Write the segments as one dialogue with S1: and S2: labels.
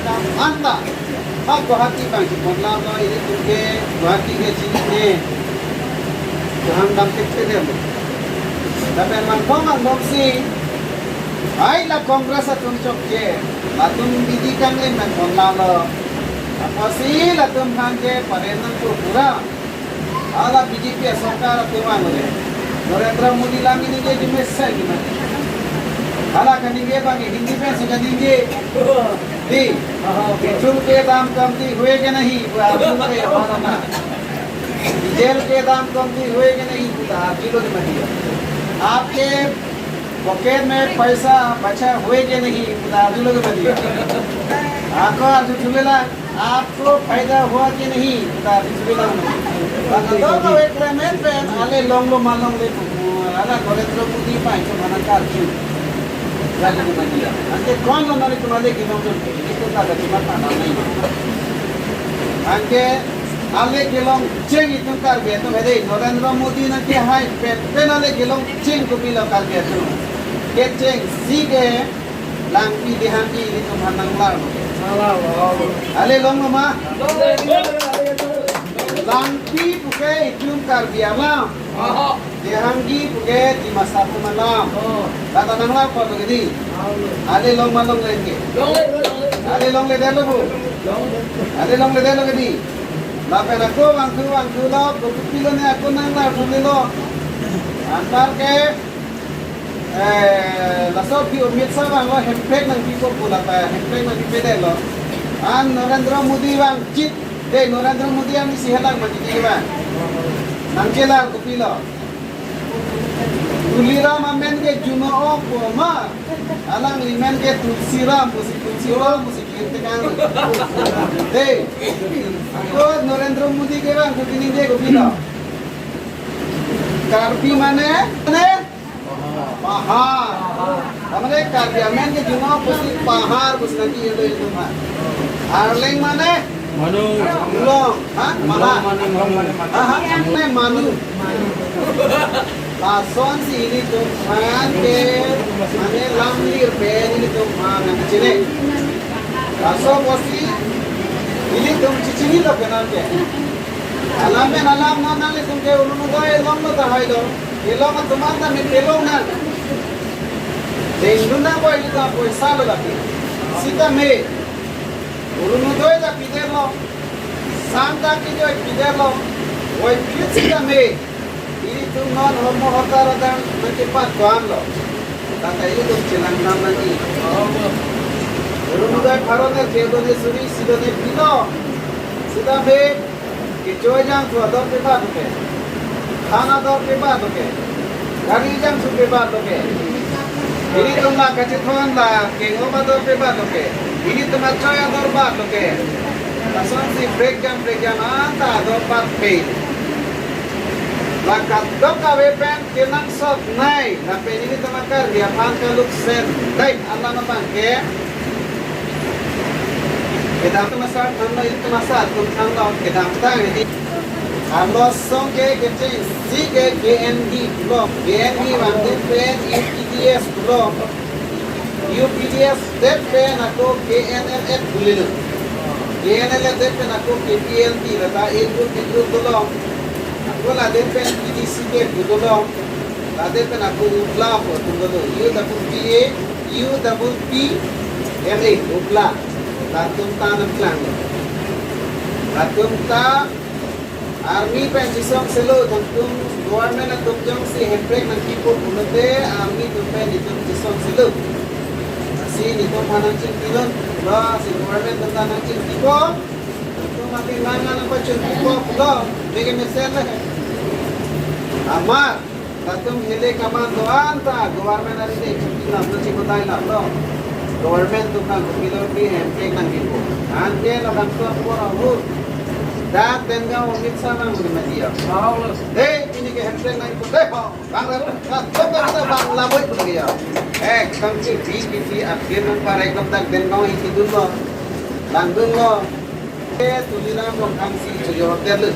S1: kam anta ha Guwahati bang ki bonla no ini tuke Guwahati ke chini ne jahang dam tekte de tapi man kongan boksi ai la kongres atum chokje atum bidikan le man bonla lo apa sih la tum hange parenan ko pura ala BJP सरकार तेवा नरे नरेंद्र मोदी लामी ने जे मेसेज गimana ala करेंगे बाकी हिंदी में सिखाएंगे दी पेट्रोल के दाम कमती हुएगा नहीं डीजल के दाम कमती हुएगा नहीं आप जी लोग मत आपके पॉकेट में पैसा बचा हुएगा नहीं आप जी लोग मत आपको आज चुलेला आपको फायदा हुआ कि नहीं आप चुलेला तो एक रेमेंट पे आले लोंगो मालूम ले आला नरेंद्र मोदी पाए तो मना कर क्यों lagi di media. Nanti kau nari kembali ke nonton itu tak ada cuma tanah नहीं. Nanti आले किलों चेंग itu कर गया तो मेरे नरेंद्र मोदी ने क्या है पे नाले किलों चेंग को भी लगा गया तो के चेंग सीगे langpi dihanti itu manang lar. आले लोंग मा langpi bukan itu कर दिया lah. Dihangi bukan di masa tu malam. Kata nangla apa tu gini? Ada long malong lagi. Ada long le delo bu. Ada long le delo gini. Lapen aku wangku lo, kepilo ni aku nangla tu lo. Antar ke lasot pi umit sama lo hempek nang piko pula pa hempek nang pipede lo. An Narendra Modi bang cit. Deh Narendra Modi yang isi helang mati ni bang. Nangkelar kepilo. Tuliram amen ke Juno Poma, alang limen ke Tulsiram musik intikan. Deh, aku Narendra Modi ke bang, aku ini deh kepila. Karpi mana? Pahar. Kamane karpi amen ke Juno musik pahar musik nanti itu mah. Arleng mana? Manu. Long, ha? Mana? Manu. Pason si ini tuh man ke mana lamlir pe ini tuh man cile. Pason posi ini tuh cicini lo kenal ke. Alam mana le tuh ke ulun gay lom lo dah hai lo. Elong tuh mana me elong na. Denduna ko ini tuh poisa lo lagi. Sita me ulun gay dah pider lo. Santa kita pider lo. Woi sita me. Itu non homo hotaran mencepat tuan lo. Kata itu cilang nama ni. Urunudai Bharatner keodone suri sidone pilo. Sida be kichojang tu ador pe baat ke. Khana dor pe baat ke. Gari jang su pe baat ke. Ini tumla kachithon la kengo bador pe baat ke. Ini tumla choya dor baat ke. Tason si break jam anta dor baat pe. Lakat dok kawe pen kenang sot nai na pen ini temakar dia pan kaluk sen dai Allah na bangke kita tu masal tanda itu masal tum tanda kita tang ini Allah song ke kecil si ke GND blok GND wantu pen UPDS blok UPDS dep pen aku GNLF bulinu GNLF dep pen aku KPLT rata itu blok Wala depen PDC ke gudolong, la depen aku upla po tunggulo. UPPMA upla. Latum ta ng klang. Latum ta army pensisong selo tungtung government at tungtung si hempek ng tipo punote army tumpen itong sisong selo. Si nito panang cingkilon, ba si government tentang ng cingkiko. Mati mana nak baca buku pula, begini mesra. Amar, tatum hele kaman doan ta, government ada ni cuti nak tu cikgu tay nak lo. Government tu kan kilo di hempek nang ibu. Ante lo kan tu apa rahul. Dah tengah umit sana mudi media. Hey, ini ke hempek nang ibu. Deh, bang tu kan bang laboy pun dia. Kang ci akhir nang parai kam tak tengah itu dulu. Langgung lo. Tuliram long kangsi cojor terle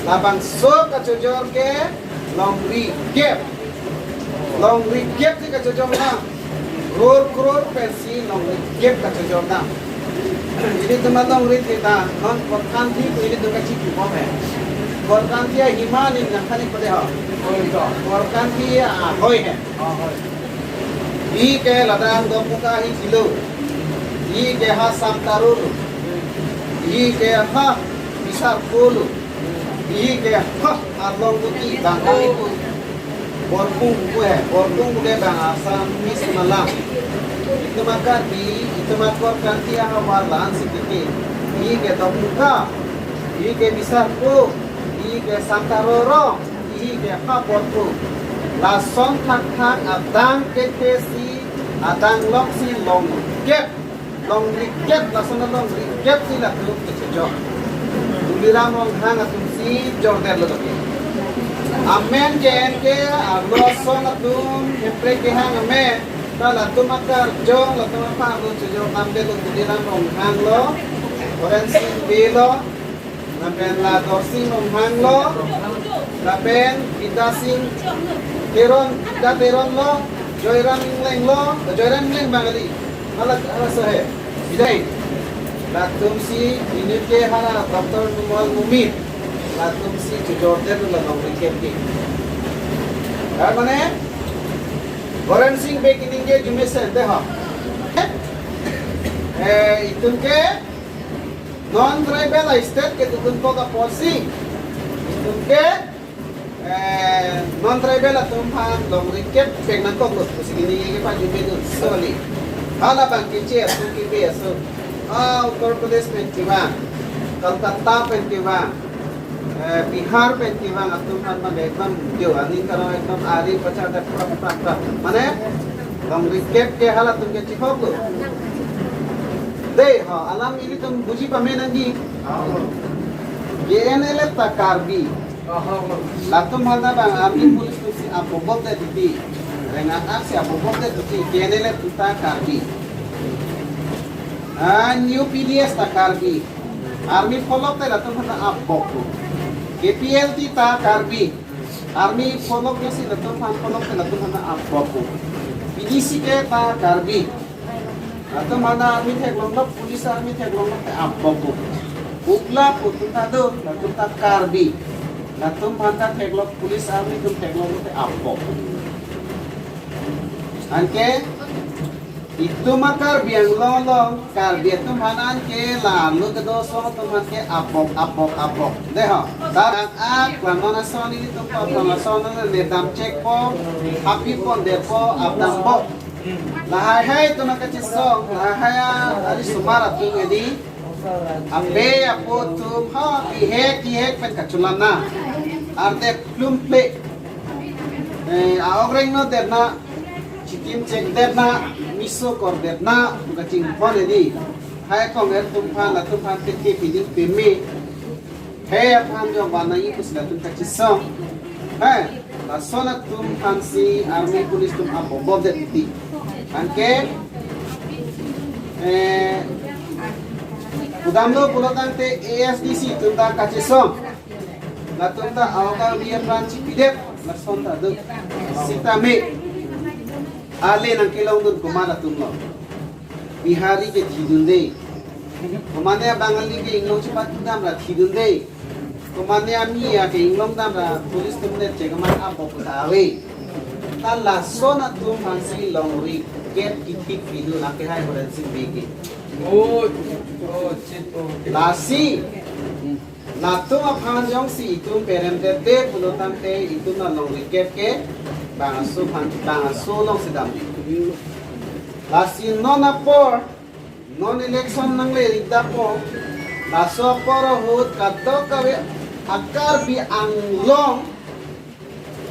S1: labang so ka cojor ke long recap si ka cojor na crore pensi long recap ka cojor na ini teman dong rit kita non korkanti ko ini tuh kecil ko me korkanti ya himan ini yang kali pada ha korkanti ya hoi hai ke ladang do muka hi kilo ke ha samtarul ke ha besar kulu ke ha arlong tuti bangkali ku borpung gue bang asam mis malam itu maka itu makor kanti yang awalan sedikit ke do muka ke besar ku ke samtaroro ke ha borpu lason thak adang ketesi adang long si long gap lason long gap si la tu kejo tuliram long hang atum si jorder lo ke amen jen ke lason atum hepre ke hang amen kala tumakar jong la tumakar lo kejo ambe lo tuliram long hang lo oren si belo napen la dorsi long hang lo napen kita sing teron lo joiran leng bangali alak sahe bidai latum si ini ke hala doktor numal mumit latum si jorder la nongri ke mane Goran Singh beginning ke jume se de ha itun ke non tribal state ke tukun ko ka policy itun ke non tribal atum han long recap pegnan ko ko sigini ke pa jume do soli hala bang ke che atum ke be aso Uttar Pradesh pentiwa Kolkata pentiwa Bihar pentiwa atum han ma ekdam jo ani karo ekdam ari pacha da pra mane long recap ke hala tum ke chikho ko de ha alam ini tum buji pame nangi GNL ta karbi latum halda bang army police tu si apobot de diti rengat aksi apobot de diti GNL ta karbi new PDS ta karbi army follow te latum halda apobot KPL ta karbi army follow ke si latum han follow te latum halda apobot PDC ke ta karbi latum halda army te glonglo police army te glonglo te apobot ukla putunta do latum ta karbi latum hanta teglok pulis army tum teglok te apok anke itu makar biang long karbi tum hanan ke lalu ke doso tum hanke apok deho sarang ak klamona son ini tum klamona son ne dam cek po api pon depo abdam po lahai tum kacis song lahai ali sumara tum edi ambe apo tum ha kihek pen kachulana arte plumple aogreng no derna chitim cek derna miso kor derna gaching phone di hai kong er tum phan la tum phan te pidin peme hai aphan jo banai kus la tum kachisong hai la sona tum phan si army police tum apo bodet ti anke udamlo pulotang te ASDC tum ta kachisong latunta awga dia branch pidep lasonta do sitame ale nang kilong dun kumala tumlo bihari ke thidunde kumane bangali ke inglong chipat dam ra thidunde kumane ami ya ke inglong dam ra police tumne chegaman apo putawe ta lasona tum hansi longri get kitik pidu na ke hai horen sing bege chito lasi natung aphan jong si itum perem de pulotam te itum na long recap ke bangasu long sidam lasi non apor non election nang le rigda po laso por hut kadto kawe akar bi anglong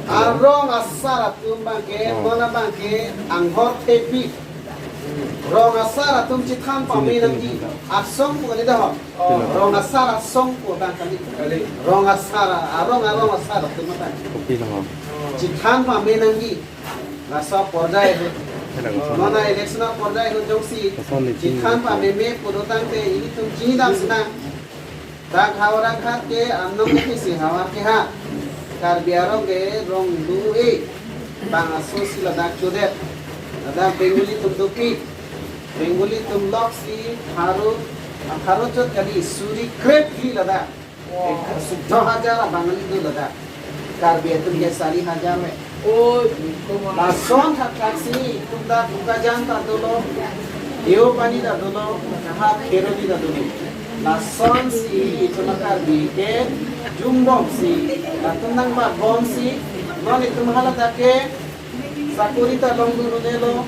S1: arong asar atum bangke nona bangke anghor tepi rong asar atum chithan pami nangi asong ko ni dah rong asar asong ko dan kali rong asar arong asar atum mata chithan pami nangi rasa pordai nona election pordai ho jongsi chithan pami me podotang te ini tum jinidam sina dak hawara khat ke annong ke si hawar ke ha kar biaro ge rong du e bang aso sila dak chodet ada benguli tum dupi Bengali tumlok si Harojot kali suri krep hi lada. Sudah hajar Bengali tu lada. Karbi itu dia sari hajar me. Langsung tak sini tunda buka janta dulu. Eo pani dah dulu, hat keroni dah dulu. Langsung si itu nak karbi ke jumbom si. Tundang ba bom si. Non itu mahala tak ke. Sakuri ta longgu nelo.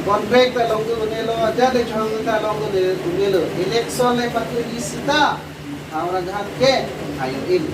S1: Contract ta longgu nelo. Aja le chong ta longgu nelo. Election le patu di sita. Orang jahat ke ayo ini.